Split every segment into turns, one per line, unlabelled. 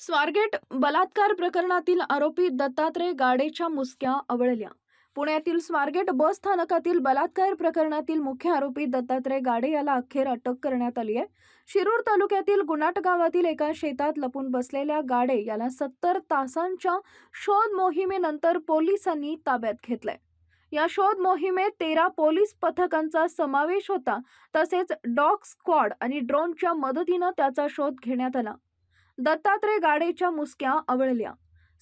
स्वारगेट बलात्कार प्रकरणातील आरोपी दत्तात्रय गाडेच्या मुसक्या आवळल्या। पुण्यातील स्वारगेट बस स्थानकातील बलात्कार प्रकरणातील मुख्य आरोपी दत्तात्रय गाडे याला अखेर अटक करण्यात आली आहे। शिरूर तालुक्यातील गुणाट गावातील एका शेतात लपून बसलेल्या गाडे याला 70 तासांच्या शोध मोहिमेनंतर पोलिसांनी ताब्यात घेतलंय। या शोध मोहिमेत 13 पोलीस पथकांचा समावेश होता, तसेच डॉग स्क्वॉड आणि ड्रोनच्या मदतीने त्याचा शोध घेण्यात आला। दत्तात्रय गाडेच्या मुसक्या आवळल्या।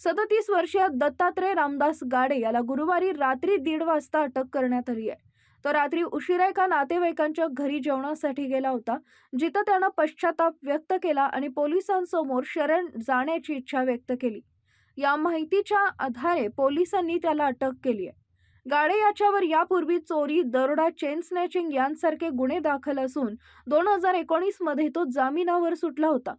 37 वर्षीय दत्तात्रय रामदास गाडे याला गुरुवारी रात्री 1:30 वाजता अटक करण्यात आली आहे। तो रात्री उशिरा एका नातेवाईकांच्या घरी जेवणासाठी गेला होता, जिथे त्याने पश्चाताप व्यक्त केला आणि पोलिसांसमोर शरण जाण्याची इच्छा व्यक्त केली। या माहितीच्या आधारे पोलिसांनी त्याला अटक केली आहे। गाडे याच्यावर यापूर्वी चोरी, दरोडा, चेन स्नॅचिंग यांसारखे गुन्हे दाखल असून 2019 मध्ये तो जामिनावर सुटला होता।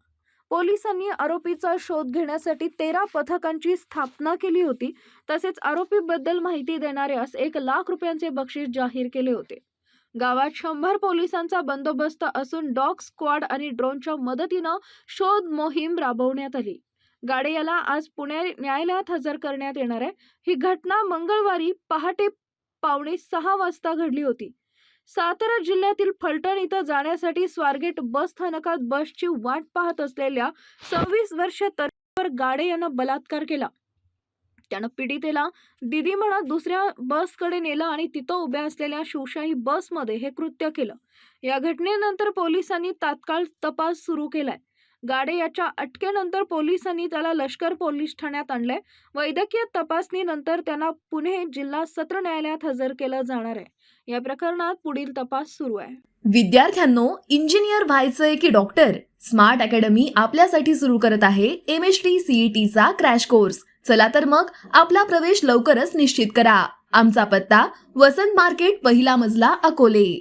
पोलिसांनी आरोपीचा शोध घेण्यासाठी 13 पथकांची स्थापना केली होती, तसेच आरोपीबद्दल माहिती देणाऱ्यास 1 लाख रुपयांचे बक्षीस जाहीर केले होते। गावात 100 पोलिसांचा बंदोबस्त असून डॉग स्क्वॉड आणि ड्रोनच्या मदतीने शोध मोहीम राबवण्यात आली। गाडे याला आज पुणे न्यायालयात हजर करण्यात येणार आहे। ही घटना मंगळवारी पहाटे 5:45 वाजता घडली होती। सातारा जिल्ह्यातील फलटण इथं जाण्यासाठी स्वारगेट बस स्थानकात बसची वाट पाहत असलेल्या 26 वर्षीय तरुणावर गाडे यानं बलात्कार केला। त्यानं पीडितेला दीदी म्हणत दुसऱ्या बसकडे नेलं आणि तिथं उभ्या असलेल्या शिवशाही बसमध्ये हे कृत्य केलं। या घटनेनंतर पोलिसांनी तात्काळ तपास सुरू केलाय। गाडे याच्या अटकेनंतर पोलिसांनी त्याला लष्कर पोलीस ठाण्यात आणले। वैद्यकीय तपासणीनंतर त्यांना पुणे जिल्हा सत्र न्यायालयात हजर केलं जाणार आहे। या प्रकरणात पुढील तपास सुरू आहे।
विद्यार्थ्यांनो, इंजिनियर व्हायचंय की डॉक्टर? स्मार्ट अकॅडमी आपल्यासाठी सुरू करत आहे MHT CET चा क्रॅश कोर्स। चला तर मग आपला प्रवेश लवकरच निश्चित करा। आमचा पत्ता वसंत मार्केट, पहिला मजला, अकोले।